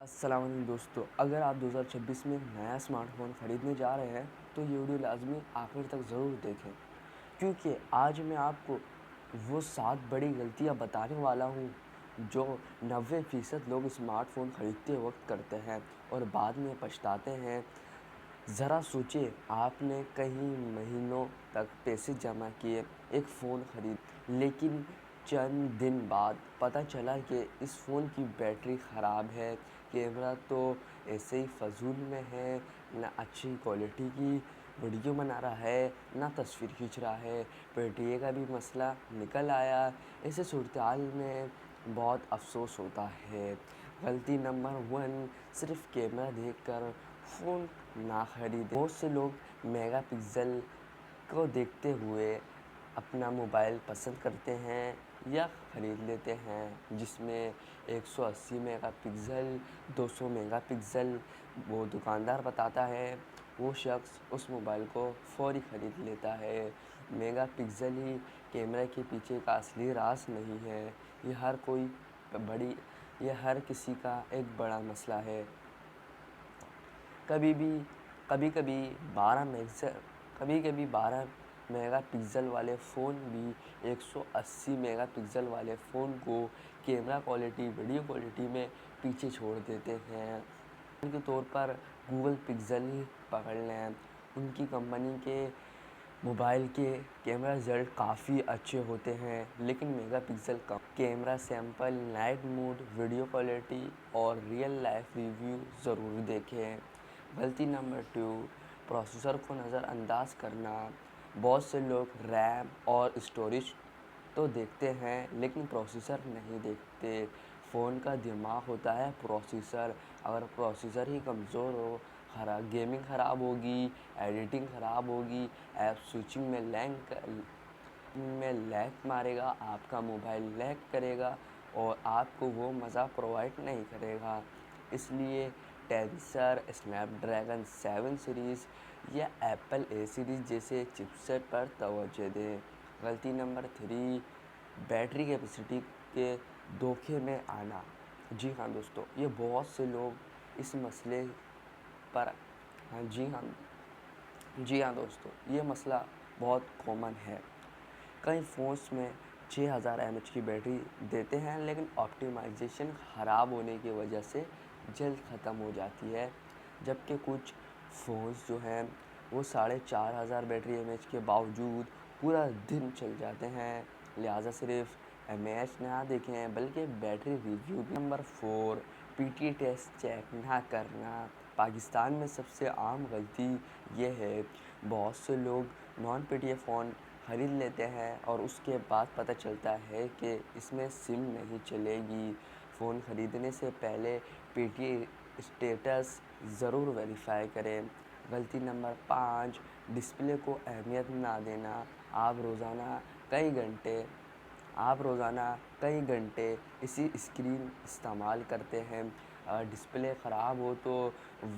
السلام علیکم دوستو، اگر آپ 2026 میں نیا اسمارٹ فون خریدنے جا رہے ہیں تو یہ ویڈیو لازمی آخر تک ضرور دیکھیں، کیونکہ آج میں آپ کو وہ 7 بڑی غلطیاں بتانے والا ہوں جو 90% لوگ اسمارٹ فون خریدتے وقت کرتے ہیں اور بعد میں پچھتاتے ہیں۔ ذرا سوچیں، آپ نے کئی مہینوں تک پیسے جمع کیے، ایک فون خرید، لیکن چند دن بعد پتہ چلا کہ اس فون کی بیٹری خراب ہے، کیمرہ تو ایسے ہی فضول میں ہے، نہ اچھی کوالٹی کی ویڈیو بنا رہا ہے، نہ تصویر کھینچ رہا ہے، بیٹری کا بھی مسئلہ نکل آیا۔ ایسے صورتحال میں بہت افسوس ہوتا ہے۔ غلطی نمبر 1، صرف کیمرہ دیکھ کر فون نہ خریدیں۔ بہت سے لوگ میگا پکسل کو دیکھتے ہوئے اپنا موبائل پسند کرتے ہیں یا خرید لیتے ہیں، جس میں 180 میگا پکسل، 200 میگا پکسل وہ دکاندار بتاتا ہے، وہ شخص اس موبائل کو فوری خرید لیتا ہے۔ میگا پکسل ہی کیمرے کے پیچھے کا اصلی راز نہیں ہے، یہ ہر کسی کا ایک بڑا مسئلہ ہے۔ کبھی کبھی 12 میگا پکسل والے فون بھی 180 میگا پکسل والے فون کو کیمرہ کوالٹی، ویڈیو کوالٹی میں پیچھے چھوڑ دیتے ہیں۔ مثال کے طور پر گوگل پکسل ہی پکڑ لیں، ان کی کمپنی کے موبائل کے کیمرہ رزلٹ کافی اچھے ہوتے ہیں، لیکن میگا پکسل کم۔ Camera sample, night mode, video quality اور ریئل لائف ریویو ضرور دیکھیں۔ غلطی نمبر 2، پروسیسر کو نظر انداز کرنا۔ بہت سے لوگ ریم اور اسٹوریج تو دیکھتے ہیں لیکن پروسیسر نہیں دیکھتے۔ فون کا دماغ ہوتا ہے پروسیسر، اگر پروسیسر ہی کمزور ہو، گیمنگ خراب ہوگی، ایڈیٹنگ خراب ہوگی، ایپ سوئچنگ میں لیگ مارے گا، آپ کا موبائل لیگ کرے گا اور آپ کو وہ مزہ پرووائڈ نہیں کرے گا۔ اس لیے ٹینسر، اسنیپ ڈریگن 7 سیریز یا ایپل اے سیریز جیسے چپسیٹ پر توجہ دیں۔ غلطی نمبر 3، بیٹری کیپیسٹی کے دھوکے میں آنا۔ جی ہاں دوستو، یہ بہت سے لوگ اس مسئلے پر جی ہاں دوستو، یہ مسئلہ بہت کامن ہے۔ کئی فونز میں 6000 mAh کی بیٹری دیتے ہیں لیکن آپٹیمائزیشن خراب ہونے کی وجہ سے جلد ختم ہو جاتی ہے، جبکہ کچھ فونز جو ہیں وہ 4500 بیٹری mAh کے باوجود پورا دن چل جاتے ہیں۔ لہٰذا صرف mAh نہ دیکھیں بلکہ بیٹری ریویو بھی۔ نمبر 4، PTA ٹیسٹ چیک نہ کرنا۔ پاکستان میں سب سے عام غلطی یہ ہے، بہت سے لوگ نان PTA فون خرید لیتے ہیں اور اس کے بعد پتہ چلتا ہے کہ اس میں سم نہیں چلے گی۔ فون خریدنے سے پہلے PTA اسٹیٹس ضرور ویریفائی کریں۔ غلطی نمبر 5، ڈسپلے کو اہمیت نہ دینا۔ آپ روزانہ کئی گھنٹے اسی اسکرین استعمال کرتے ہیں، ڈسپلے خراب ہو تو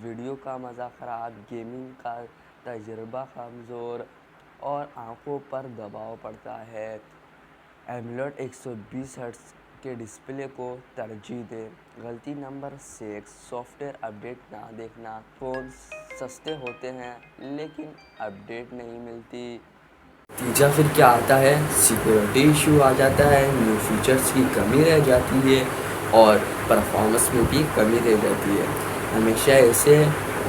ویڈیو کا مزہ خراب، گیمنگ کا تجربہ کمزور اور آنکھوں پر دباؤ پڑتا ہے۔ ایمولڈ 120 ہرٹز کے ڈسپلے کو ترجیح دیں۔ غلطی نمبر 6، سافٹ ویئر اپڈیٹ نہ دیکھنا۔ فون سستے ہوتے ہیں لیکن اپڈیٹ نہیں ملتی۔ نتیجہ پھر کیا آتا ہے؟ سیکیورٹی ایشو آ جاتا ہے، نیو فیچرز کی کمی رہ جاتی ہے اور پرفارمنس میں بھی کمی رہ جاتی ہے۔ ہمیشہ ایسے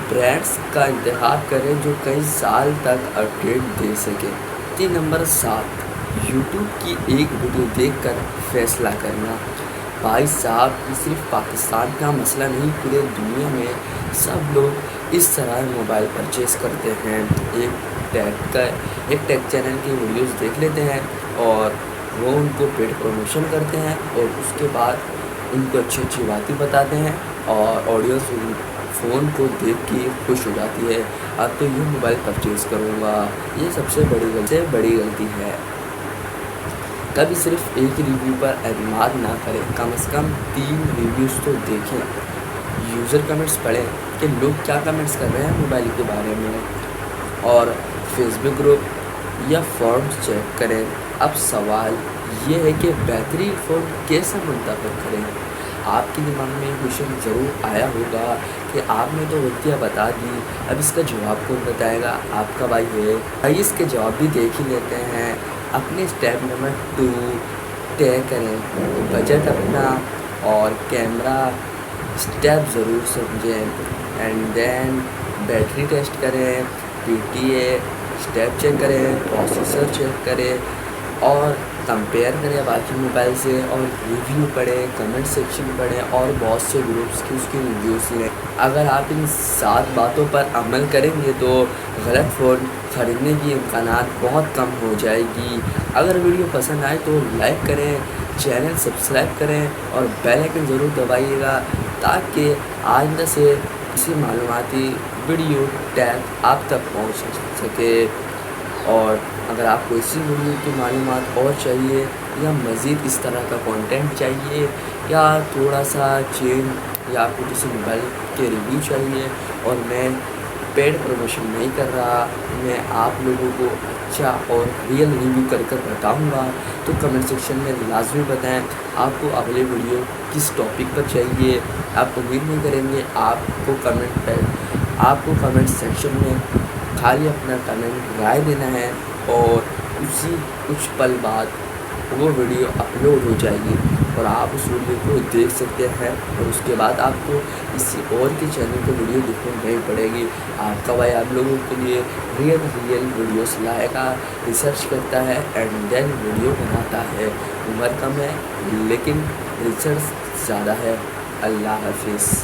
برانڈز کا انتخاب کریں جو کئی سال تک اپڈیٹ دے سکیں۔ غلطی نمبر 7، یوٹیوب کی ایک ویڈیو دیکھ کر فیصلہ کرنا۔ بھائی صاحب، یہ صرف پاکستان کا مسئلہ نہیں، پورے دنیا میں سب لوگ اس طرح موبائل پرچیز کرتے ہیں۔ ایک ٹیک چینل کی ویڈیوز دیکھ لیتے ہیں اور وہ ان کو پیڈ پروموشن کرتے ہیں اور اس کے بعد ان کو اچھی اچھی باتیں بتاتے ہیں اور آڈینس فون کو دیکھ کے خوش ہو جاتی ہے، اب تو یہ موبائل پرچیز کروں گا۔ یہ سب سے بڑی غلطی ہے۔ کبھی صرف ایک ریویو پر اعتماد نہ کریں، کم از کم 3 ریویوز تو دیکھیں۔ یوزر کمنٹس پڑھیں کہ لوگ کیا کمنٹس کر رہے ہیں موبائل کے بارے میں، اور فیس بک گروپ یا فورمز چیک کریں۔ اب سوال یہ ہے کہ بہترین فون کیسے منتخب کریں؟ آپ کے دماغ میں یہ کویشچن ضرور آیا ہوگا کہ آپ نے تو غلطیاں بتا دی، اب اس کا جواب کون بتائے گا؟ آپ کا بھائی ہے۔ آئیے اس کے جواب بھی دیکھ ہی لیتے ہیں۔ اپنے اسٹیپ نمبر 2 طے کریں، بجٹ اپنا اور کیمرہ اسٹیپ ضرور سمجھیں، اینڈ دین بیٹری ٹیسٹ کریں، P T a step check کریں، پروسیسر چیک کریں اور کمپیئر کریں باقی موبائل سے، اور ریویو پڑھیں، کمنٹ سیکشن پڑھیں اور بہت سے گروپس کی اس کی ریویوز لیں۔ اگر آپ ان 7 باتوں پر عمل کریں گے تو غلط فون خریدنے کی امکانات بہت کم ہو جائے گی۔ اگر ویڈیو پسند آئے تو لائک کریں، چینل سبسکرائب کریں اور بیل آئکن ضرور دبائیے گا تاکہ آئندہ سے کسی معلوماتی ویڈیو ٹیگ آپ تک پہنچ سکے۔ اور اگر آپ کو اسی ویڈیو کی معلومات اور چاہیے یا مزید اس طرح کا کانٹینٹ چاہیے یا تھوڑا سا چینج یا آپ کو کسی موبائل کے ریویو چاہیے اور میں پیڈ پروموشن نہیں کر رہا، میں آپ لوگوں کو اچھا اور ریئل ریویو کر بتاؤں گا، تو کمنٹ سیکشن میں لازمی بتائیں آپ کو اگلے ویڈیو کس ٹاپک پر چاہیے۔ آپ امید نہیں کریں گے، آپ کو کمنٹ سیکشن میں خالی اپنا کمنٹ رائے دینا ہے اور اسی کچھ پل بعد وہ ویڈیو اپلوڈ ہو جائے گی اور آپ اس ویڈیو کو دیکھ سکتے ہیں، اور اس کے بعد آپ کو کسی اور کے چینل پہ ویڈیو دیکھنی نہیں پڑے گی۔ آپ کا بھائی آپ لوگوں کے لیے ریئل ویڈیوز لائے گا، ریسرچ کرتا ہے اینڈ دین ویڈیو بناتا ہے۔ عمر کم ہے لیکن ریسرچ زیادہ ہے۔ اللہ حافظ۔